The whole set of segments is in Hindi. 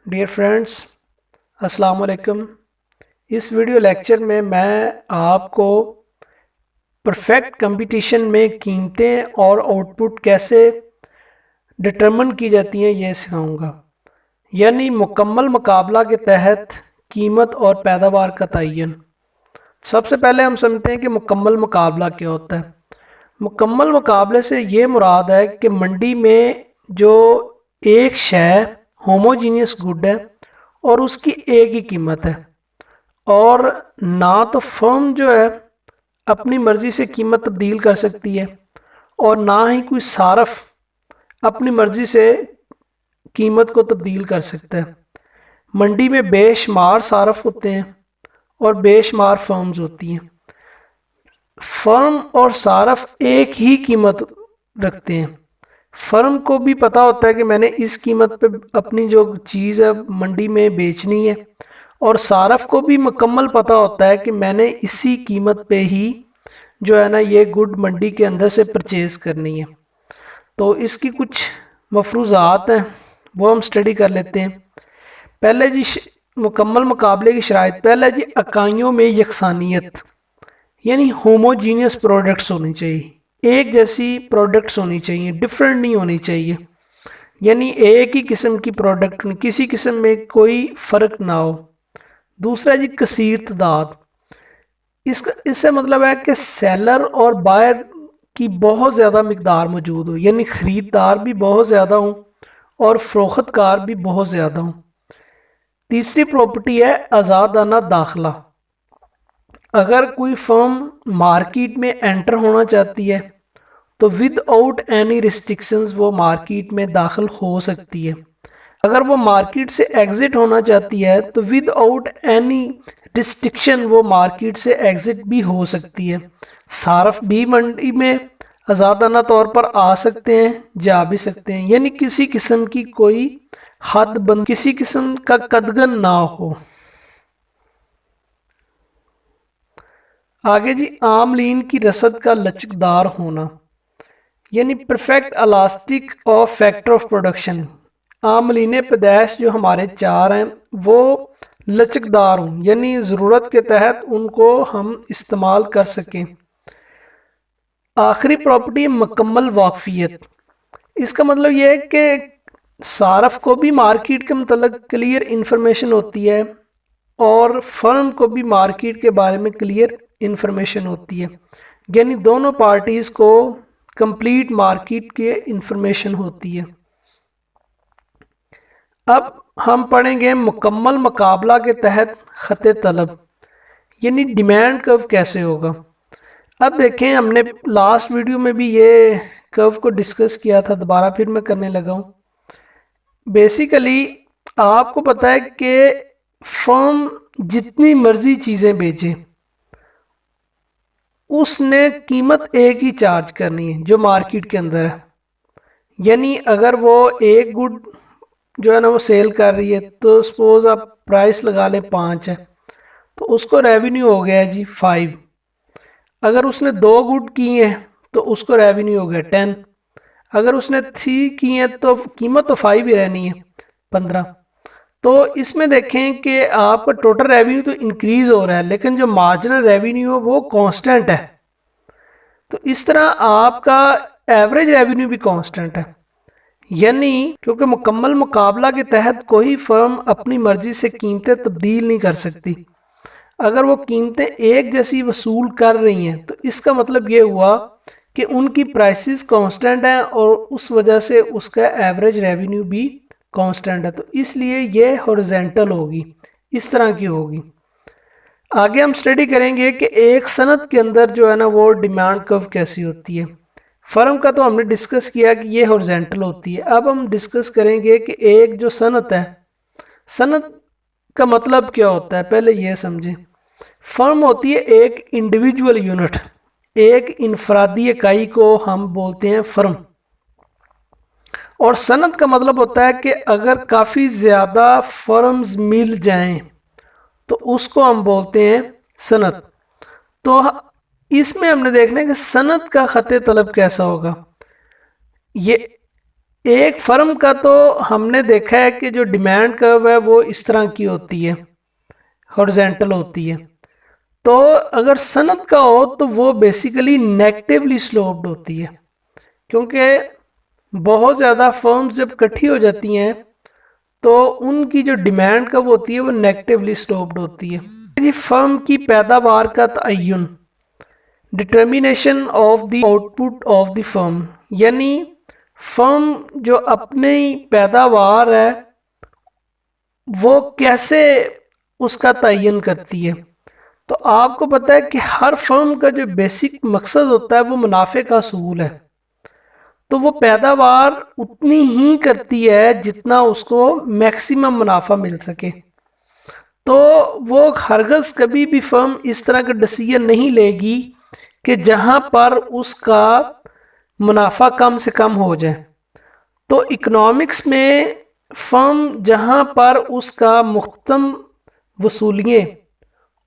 डियर फ्रेंड्स, अस्सलाम वालेकुम। इस वीडियो लेक्चर में मैं आपको परफेक्ट कंपटीशन में कीमतें और आउटपुट कैसे डिटरमिन की जाती हैं ये सिखाऊंगा। यानी मुकम्मल मुकाबला के तहत कीमत और पैदावार का तयन। सबसे पहले हम समझते हैं कि मुकम्मल मुकाबला क्या होता है। मुकम्मल मुकाबले से ये मुराद है कि मंडी में जो एक शय होमोजीनियस गुड है और उसकी एक ही कीमत है, और ना तो फर्म जो है अपनी मर्ज़ी से कीमत तब्दील कर सकती है और ना ही कोई सारफ अपनी मर्ज़ी से कीमत को तब्दील कर सकता है। मंडी में बेशुमार सारफ होते हैं और बेशुमार फर्म्स होती हैं। फर्म और सारफ एक ही कीमत रखते हैं। फर्म को भी पता होता है कि मैंने इस कीमत पे अपनी जो चीज़ है मंडी में बेचनी है, और सारफ को भी मुकम्मल पता होता है कि मैंने इसी कीमत पे ही जो है ना ये गुड मंडी के अंदर से परचेज़ करनी है। तो इसकी कुछ मफरूज़ात हैं वो हम स्टडी कर लेते हैं। पहले जी मुकम्मल मुकाबले की शराइत। पहले जी इकाइयों में यकसानियत, यानी होमोजीनियस प्रोडक्ट्स होनी चाहिए, एक जैसी प्रोडक्ट्स होनी चाहिए, डिफरेंट नहीं होनी चाहिए। यानी एक ही किस्म की प्रोडक्ट, किसी किस्म में कोई फ़र्क ना हो। दूसरा जी कसीर तादाद। इससे मतलब है कि सेलर और बायर की बहुत ज़्यादा मकदार मौजूद हो, यानी ख़रीदार भी बहुत ज़्यादा हों और फ़रोख्तकार भी बहुत ज़्यादा हों। तीसरी प्रॉपर्टी है आज़ादाना दाखला। अगर कोई फर्म मार्केट में एंटर होना चाहती है तो विद आउट एनी रिस्ट्रिक्शंस वो मार्केट में दाखिल हो सकती है। अगर वो मार्केट से एग्ज़िट होना चाहती है तो विद आउट एनी रिस्ट्रिक्शन वो मार्केट से एग्ज़िट भी हो सकती है। सारफ भी मंडी में आज़ादाना तौर पर आ सकते हैं, जा भी सकते हैं, यानी किसी किस्म की कोई हद बंद, किसी किस्म का कदगन ना हो। आगे जी आमलीन की रसद का लचकदार होना, यानी perfect elastic of factor of production. आमलीन पैदाइश जो हमारे चार हैं वो लचकदार हों, यानी ज़रूरत के तहत उनको हम इस्तेमाल कर सकें। आखिरी प्रॉपर्टी मुकम्मल वाकफियत। इसका मतलब यह है कि सारफ को भी मार्केट के मतलब क्लियर इंफॉर्मेशन होती है और फर्म को भी मार्केट के बारे में क्लियर इंफॉर्मेशन होती है, यानी दोनों पार्टीज़ को कंप्लीट मार्केट के इंफॉर्मेशन होती है। अब हम पढ़ेंगे मुकम्मल मुकाबला के तहत खत तलब, यानी डिमांड कर्व कैसे होगा। अब देखें, हमने लास्ट वीडियो में भी ये कर्व को डिस्कस किया था, दोबारा फिर मैं करने लगा हूँ। बेसिकली आपको पता है कि फर्म जितनी मर्जी चीज़ें बेचे उसने कीमत एक ही चार्ज करनी है जो मार्केट के अंदर है। यानी अगर वो एक गुड जो है ना वो सेल कर रही है तो सपोज आप प्राइस लगा लें 5 है, तो उसको रेवेन्यू हो गया है जी 5। अगर उसने 2 गुड किए हैं तो उसको रेवेन्यू हो गया 10। अगर उसने 3 किए हैं तो कीमत तो 5 ही रहनी है 15। तो इसमें देखें कि आपका टोटल रेवेन्यू तो इंक्रीज हो रहा है लेकिन जो मार्जिनल रेवेन्यू है वो कांस्टेंट है। तो इस तरह आपका एवरेज रेवेन्यू भी कांस्टेंट है। यानी क्योंकि मुकम्मल मुकाबला के तहत कोई फर्म अपनी मर्जी से कीमतें तब्दील नहीं कर सकती। अगर वो कीमतें एक जैसी वसूल कर रही हैं तो इसका मतलब ये हुआ कि उनकी प्राइसेस कांस्टेंट हैं और उस वजह से उसका एवरेज रेवेन्यू भी कांस्टेंट है। तो इसलिए ये हॉरिजॉन्टल होगी, इस तरह की होगी। आगे हम स्टडी करेंगे कि एक सनत के अंदर जो है ना वो डिमांड कर्व कैसी होती है। फर्म का तो हमने डिस्कस किया कि ये हॉरिजॉन्टल होती है। अब हम डिस्कस करेंगे कि एक जो सनत है, सनत का मतलब क्या होता है पहले ये समझें। फर्म होती है एक इंडिविजुअल यूनिट, एक इनफरादी इकाई को हम बोलते हैं फर्म। और सनत का मतलब होता है कि अगर काफ़ी ज़्यादा फर्म्स मिल जाएं तो उसको हम बोलते हैं सनत। तो इसमें हमने देखना है कि सनत का खत तलब कैसा होगा। ये एक फर्म का तो हमने देखा है कि जो डिमांड कर्व है वो इस तरह की होती है, हॉरिजॉन्टल होती है। तो अगर सनत का हो तो वो बेसिकली नेगेटिवली स्लोप्ड होती है, क्योंकि बहुत ज़्यादा फर्म्स जब इकट्ठी हो जाती हैं तो उनकी जो डिमांड कर्व होती है वो नेगेटिवली स्लोप्ड होती है। जी, फर्म की पैदावार का तयन, determination of the output of the firm, यानी फर्म जो अपनी पैदावार है वो कैसे उसका तयन करती है। तो आपको पता है कि हर फर्म का जो बेसिक मकसद होता है वो मुनाफे का असूल है, तो वो पैदावार उतनी ही करती है जितना उसको मैक्सिमम मुनाफा मिल सके। तो वो हरगज़ कभी भी फर्म इस तरह का डिसीजन नहीं लेगी कि जहां पर उसका मुनाफा कम से कम हो जाए। तो इकोनॉमिक्स में फर्म जहां पर उसका मुख्तम वसूलियाँ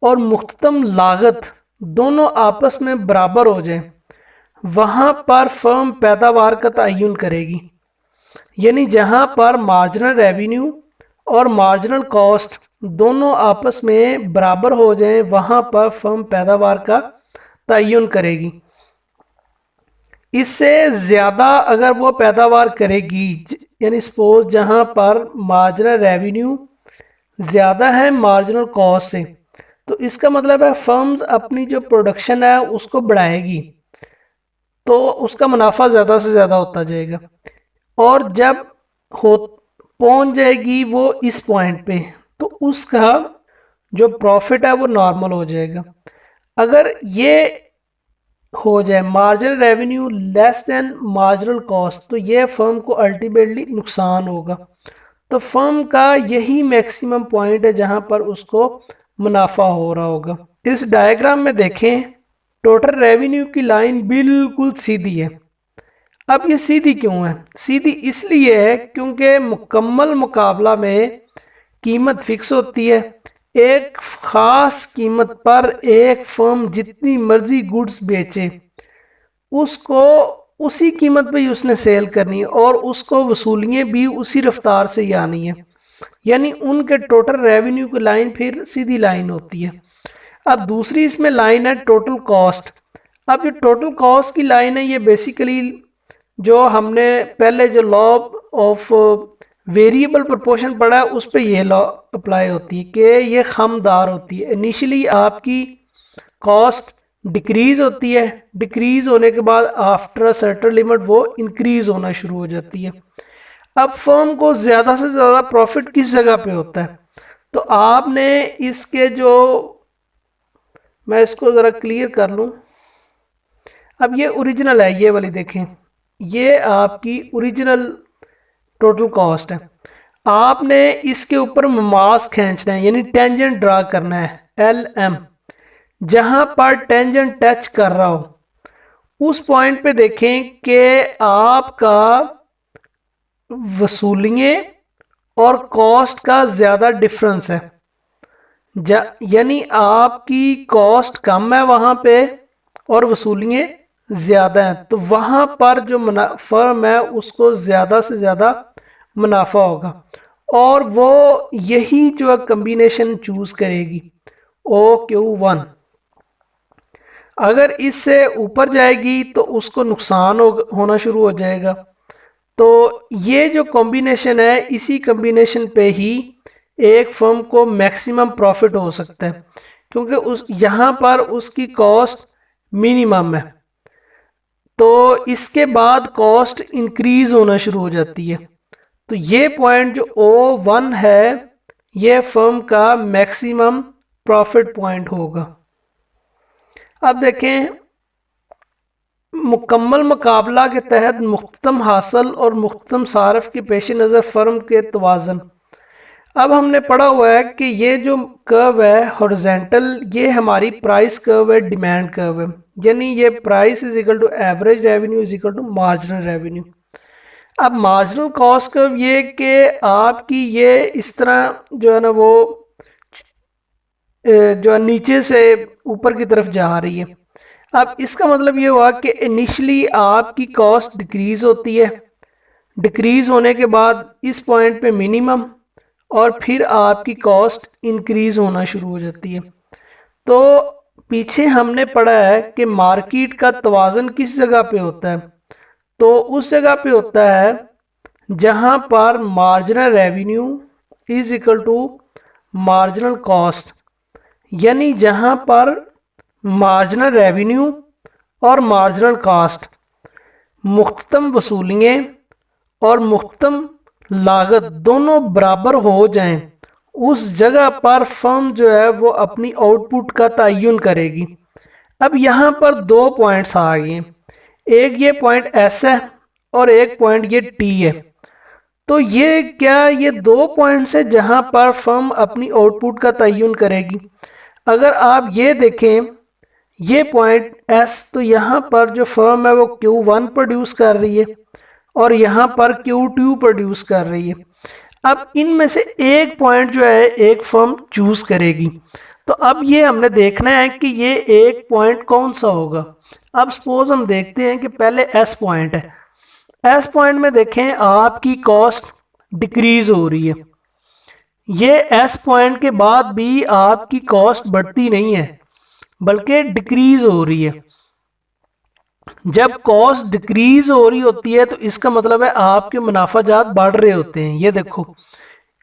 और मुख्तम लागत दोनों आपस में बराबर हो जाए, वहाँ पर फर्म पैदावार का तयन करेगी। यानी जहाँ पर मार्जिनल रेवेन्यू और मार्जिनल कॉस्ट दोनों आपस में बराबर हो जाएं, वहाँ पर फर्म पैदावार का तयन करेगी। इससे ज़्यादा अगर वो पैदावार करेगी, यानी सपोज जहाँ पर मार्जिनल रेवेन्यू ज़्यादा है मार्जिनल कॉस्ट से, तो इसका मतलब है फर्म्स अपनी जो प्रोडक्शन है उसको बढ़ाएगी, तो उसका मुनाफा ज़्यादा से ज़्यादा होता जाएगा। और जब हो पहुंच जाएगी वो इस पॉइंट पे, तो उसका जो प्रॉफिट है वो नॉर्मल हो जाएगा। अगर ये हो जाए marginal revenue less than marginal cost, तो ये फर्म को अल्टीमेटली नुकसान होगा। तो फर्म का यही मैक्सिमम पॉइंट है जहां पर उसको मुनाफा हो रहा होगा। इस डायग्राम में देखें, टोटल रेवेन्यू की लाइन बिल्कुल सीधी है। अब ये सीधी क्यों है? सीधी इसलिए है क्योंकि मुकम्मल मुकाबला में कीमत फिक्स होती है। एक ख़ास कीमत पर एक फर्म जितनी मर्जी गुड्स बेचे, उसको उसी कीमत पे ही उसने सेल करनी है और उसको वसूलियाँ भी उसी रफ्तार से ही आनी है। यानी उनके टोटल रेवेन्यू की लाइन फिर सीधी लाइन होती है। अब दूसरी इसमें लाइन है टोटल कॉस्ट। अब ये टोटल कॉस्ट की लाइन है, ये बेसिकली जो हमने पहले जो लॉ ऑफ वेरिएबल प्रोपोर्शन पढ़ा है उस पर यह लॉ अप्लाई होती है कि ये खमदार होती है। इनिशियली आपकी कॉस्ट डिक्रीज होती है, डिक्रीज होने के बाद आफ्टर अ सर्टेन लिमिट वो इंक्रीज होना शुरू हो जाती है। अब फर्म को ज़्यादा से ज़्यादा प्रॉफिट किस जगह पे होता है? तो आपने इसके जो, मैं इसको ज़रा क्लियर कर लूँ। अब ये ओरिजिनल है, ये वाली देखें, ये आपकी ओरिजिनल टोटल कॉस्ट है। आपने इसके ऊपर मास खींचना है, यानी टेंजेंट ड्रा करना है, एल एम। जहां पर टेंजेंट टच कर रहा हो उस पॉइंट पे देखें कि आपका वसूलियाँ और कॉस्ट का ज़्यादा डिफरेंस है, यानी आपकी कॉस्ट कम है वहाँ पे और वसूलियाँ ज़्यादा हैं, तो वहाँ पर जो फर्म है उसको ज़्यादा से ज़्यादा मुनाफा होगा और वो यही जो कम्बिनेशन चूज़ करेगी, OQ1। अगर इससे ऊपर जाएगी तो उसको नुकसान होना शुरू हो जाएगा। तो ये जो कॉम्बिनेशन है, इसी कॉम्बिनेशन पे ही एक फर्म को मैक्सिमम प्रॉफिट हो सकता है, क्योंकि उस यहाँ पर उसकी कॉस्ट मिनिमम है, तो इसके बाद कॉस्ट इंक्रीज होना शुरू हो जाती है। तो ये पॉइंट जो O1 है ये फर्म का मैक्सिमम प्रॉफिट पॉइंट होगा। अब देखें, मुकम्मल मुकाबला के तहत मुख्तम हासिल और मुख्तम सारफ के पेश नज़र फ़र्म के तवाज़न। अब हमने पढ़ा हुआ है कि ये जो कर्व है हॉरिजॉन्टल, ये हमारी प्राइस कर्व है, डिमांड कर्व है, यानी ये price is equal to average revenue is equal to marginal revenue. अब मार्जिनल कॉस्ट कर्व ये कि आपकी ये इस तरह जो है ना वो जो है नीचे से ऊपर की तरफ जा रही है। अब इसका मतलब ये हुआ कि इनिशियली आपकी कॉस्ट डिक्रीज होती है, डिक्रीज़ होने के बाद इस पॉइंट पे मिनिमम, और फिर आपकी कॉस्ट इंक्रीज़ होना शुरू हो जाती है। तो पीछे हमने पढ़ा है कि मार्केट का तवाज़ुन किस जगह पे होता है, तो उस जगह पे होता है जहां पर marginal revenue is equal to marginal cost, यानी जहां पर मार्जिनल रेवेन्यू और मार्जिनल कॉस्ट मुख्तम वसूलियाँ और मुख्तम लागत दोनों बराबर हो जाएं, उस जगह पर फर्म जो है वो अपनी आउटपुट का तयन करेगी। अब यहाँ पर दो पॉइंट्स आ गए हैं, एक ये पॉइंट एस है और एक पॉइंट ये टी है। तो ये क्या, ये दो पॉइंट्स है जहाँ पर फर्म अपनी आउटपुट का तयन करेगी। अगर आप ये देखें ये पॉइंट एस, तो यहाँ पर जो फर्म है वो Q1 प्रोड्यूस कर रही है और यहाँ पर Q2 प्रोड्यूस कर रही है। अब इनमें से एक पॉइंट जो है एक फर्म चूज करेगी। तो अब ये हमने देखना है कि ये एक पॉइंट कौन सा होगा। अब सपोज हम देखते हैं कि पहले एस पॉइंट है, एस पॉइंट में देखें आपकी कॉस्ट डिक्रीज हो रही है। ये एस पॉइंट के बाद भी आपकी कॉस्ट बढ़ती नहीं है बल्कि डिक्रीज हो रही है। जब कॉस्ट डिक्रीज हो रही होती है तो इसका मतलब है आपके मुनाफाजात बढ़ रहे होते हैं। ये देखो,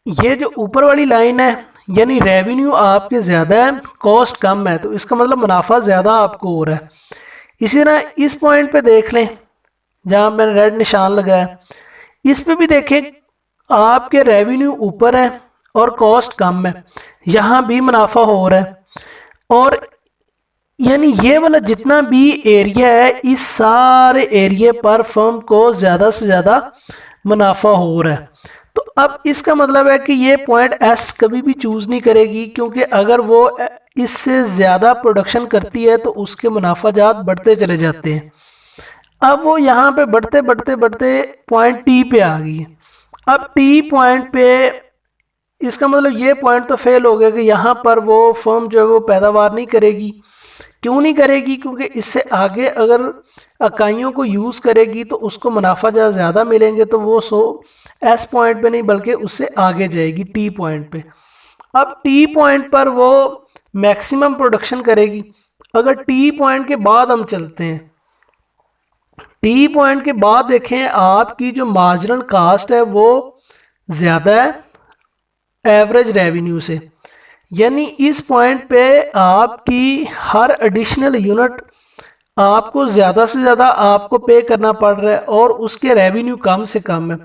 ये जो ऊपर वाली लाइन है यानी रेवेन्यू आपके ज़्यादा है, कॉस्ट कम है, तो इसका मतलब मुनाफा ज़्यादा आपको हो रहा है। इसी तरह इस पॉइंट पे देख लें जहाँ मैंने रेड निशान लगाया, इस पे भी देखें आपके रेवेन्यू ऊपर है और कॉस्ट कम है, यहाँ भी मुनाफा हो रहा है। और यानी ये वाला जितना भी एरिया है इस सारे एरिया पर फर्म को ज़्यादा से ज़्यादा मुनाफा हो रहा है। तो अब इसका मतलब है कि ये पॉइंट एस कभी भी चूज़ नहीं करेगी, क्योंकि अगर वो इससे ज़्यादा प्रोडक्शन करती है तो उसके मुनाफाजात बढ़ते चले जाते हैं। अब वो यहाँ पे बढ़ते बढ़ते बढ़ते पॉइंट टी पे आ गई है। अब टी पॉइंट पे इसका मतलब ये पॉइंट तो फेल हो गया कि यहाँ पर वो फर्म जो है वो पैदावार नहीं करेगी। क्यों नहीं करेगी? क्योंकि इससे आगे अगर इकाइयों को यूज़ करेगी तो उसको मुनाफा ज़्यादा मिलेंगे, तो वो एस पॉइंट पे नहीं बल्कि उससे आगे जाएगी टी पॉइंट पे। अब टी पॉइंट पर वो मैक्सिमम प्रोडक्शन करेगी। अगर टी पॉइंट के बाद हम चलते हैं, टी पॉइंट के बाद देखें आपकी जो मार्जिनल कास्ट है वो ज़्यादा है एवरेज रेवेन्यू से, यानी इस पॉइंट पे आपकी हर एडिशनल यूनिट आपको ज़्यादा से ज़्यादा आपको पे करना पड़ रहा है और उसके रेवेन्यू कम से कम है।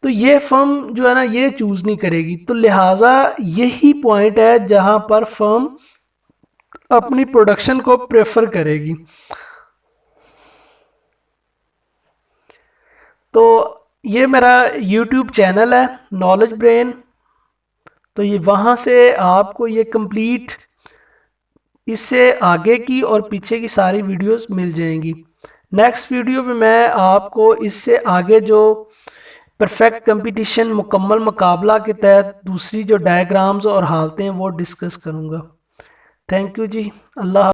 तो ये फर्म जो है ना ये चूज़ नहीं करेगी। तो लिहाजा यही पॉइंट है जहां पर फर्म अपनी प्रोडक्शन को प्रेफर करेगी। तो ये मेरा YouTube चैनल है नॉलेज ब्रेन, तो ये वहाँ से आपको ये कंप्लीट इससे आगे की और पीछे की सारी वीडियोस मिल जाएंगी। नेक्स्ट वीडियो में मैं आपको इससे आगे जो परफेक्ट कंपटीशन मुकम्मल मुकाबला के तहत दूसरी जो डायग्राम्स और हालतें हैं वो डिस्कस करूँगा। थैंक यू जी, अल्लाह।